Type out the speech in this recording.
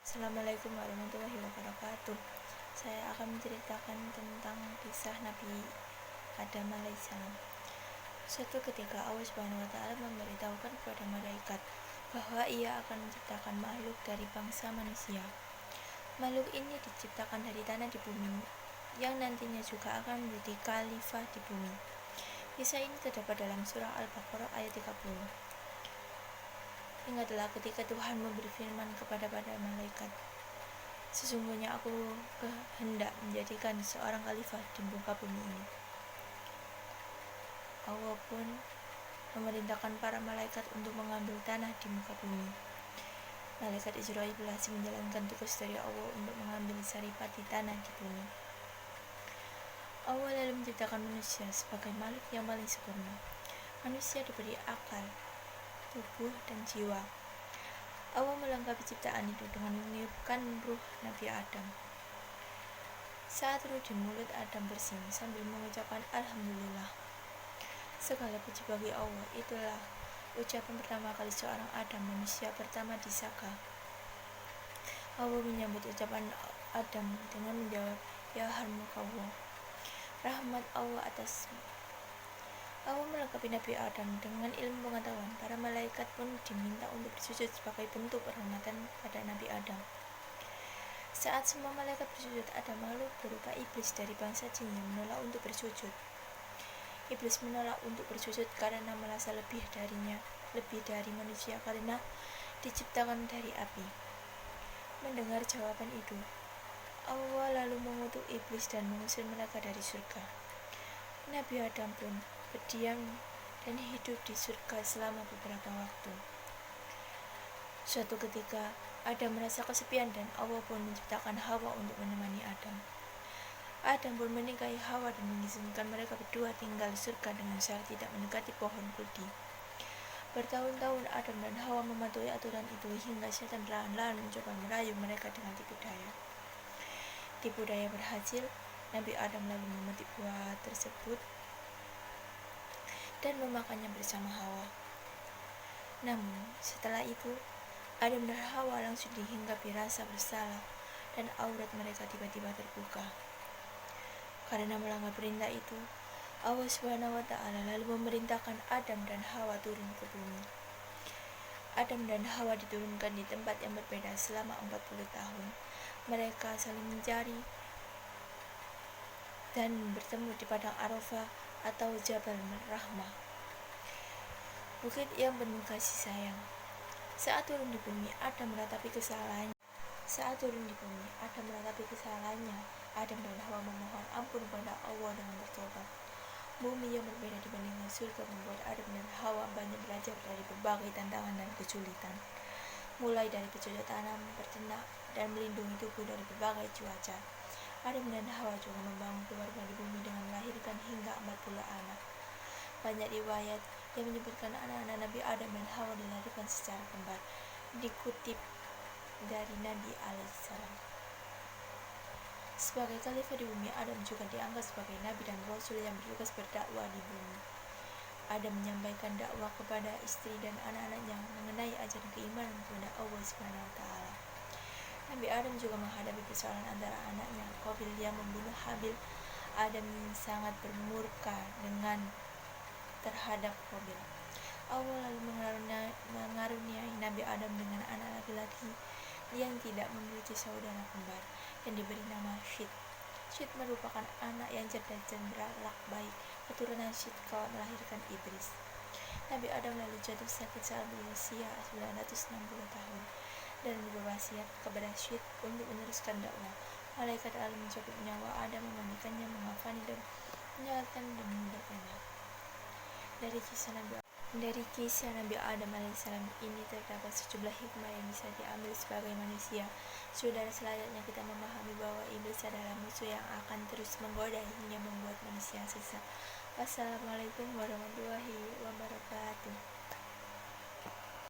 Assalamualaikum warahmatullahi wabarakatuh. Saya akan menceritakan tentang kisah Nabi Adam alaihissalam. Suatu ketika Allah Subhanahu wa taala memberitahukan kepada malaikat bahwa ia akan menciptakan makhluk dari bangsa manusia. Makhluk ini diciptakan dari tanah di bumi yang nantinya juga akan menjadi khalifah di bumi. Kisah ini terdapat dalam surah Al-Baqarah ayat 30. Ingatlah ketika Tuhan memberi firman kepada para malaikat, sesungguhnya aku kehendak menjadikan seorang khalifah di muka bumi ini. Allah pun memerintahkan para malaikat untuk mengambil tanah di muka bumi. Malaikat Israil berhasil menjalankan tugas dari Allah untuk mengambil saripati tanah di bumi. Allah lalu menciptakan manusia sebagai makhluk yang paling sempurna. Manusia diberi akal, tubuh, dan jiwa. Allah melengkapi ciptaan itu dengan meniupkan ruh Nabi Adam. Saat ruh di mulut Adam bersin sambil mengucapkan Alhamdulillah, segala puji bagi Allah. Itulah ucapan pertama kali seorang Adam, manusia pertama di Saka. Allah menyambut ucapan Adam dengan menjawab, Ya harmukallah, rahmat Allah atasmu. Allah melengkapi Nabi Adam dengan ilmu pengetahuan. Para malaikat pun diminta untuk bersujud sebagai bentuk penghormatan pada Nabi Adam. Saat semua malaikat bersujud, ada makhluk berupa iblis dari bangsa jin yang menolak untuk bersujud. Iblis menolak untuk bersujud karena merasa lebih dari manusia karena diciptakan dari api. Mendengar jawaban itu, Allah lalu mengutuk iblis dan mengusir mereka dari surga. Nabi Adam pun berdiam dan hidup di surga selama beberapa waktu. Suatu ketika, Adam merasa kesepian dan Allah pun menciptakan Hawa untuk menemani Adam. Adam pun menikahi Hawa dan mengizinkan mereka berdua tinggal di surga dengan syarat tidak mendekati pohon kuldi. Bertahun-tahun Adam dan Hawa mematuhi aturan itu hingga setan perlahan-lahan mencoba merayu mereka dengan tipu daya. Tipu daya berhasil, Nabi Adam lalu memetik buah tersebut dan memakannya bersama Hawa. Namun, setelah itu, Adam dan Hawa langsung dihinggapi rasa bersalah dan aurat mereka tiba-tiba terbuka. Karena melanggar perintah itu, Allah Subhanahu wa taala lalu memerintahkan Adam dan Hawa turun ke bumi. Adam dan Hawa diturunkan di tempat yang berbeda selama 40 tahun. Mereka saling mencari dan bertemu di padang Arafah atau Jabal Rahmah, bukit yang penuh kasih sayang. Saat turun di bumi, Adam meratapi kesalahannya. Adam dan Hawa memohon ampun kepada Allah dengan bertobat. Bumi yang berbeda dibandingkan surga membuat Adam dan Hawa banyak belajar dari berbagai tantangan dan kesulitan, mulai dari bercocok tanam, berternak, dan melindungi tubuh dari berbagai cuaca. Adam dan Hawa juga membangun keluarga di bumi dengan melahirkan hingga 40 anak. Banyak riwayat yang menyebutkan anak-anak Nabi Adam dan Hawa dilahirkan secara kembar, dikutip dari Nabi alaihissalam. Sebagai khalifah di bumi, Adam juga dianggap sebagai nabi dan rasul yang bertugas berdakwah di bumi. Adam menyampaikan dakwah kepada istri dan anak-anaknya mengenai ajaran keimanan kepada Allah Subhanahu wa taala. Nabi Adam juga menghadapi persoalan antara anaknya Qabil yang membunuh Habil. Adam sangat bermurka terhadap Qabil. Allah lalu mengaruniai Nabi Adam dengan anak laki-laki yang tidak memiliki saudara kembar yang diberi nama Syed. Syed merupakan anak yang cerdas dan berakhlak baik. Keturunan Syed kelak melahirkan Idris. Nabi Adam lalu jatuh sakit saat berusia 960 tahun dan berwasiat kepada Syed untuk meneruskan dakwah. Malaikat lalu mencabut nyawa Adam, memandikannya, mengafani dan menyalatkan dan meninggalkannya. Dari kisah Nabi Adam alaihissalam ini terdapat sejumlah hikmah yang bisa diambil sebagai manusia. Sudah selayaknya kita memahami bahwa iblis adalah musuh yang akan terus menggoda hingga membuat manusia sesat. Wassalamualaikum warahmatullahi wabarakatuh.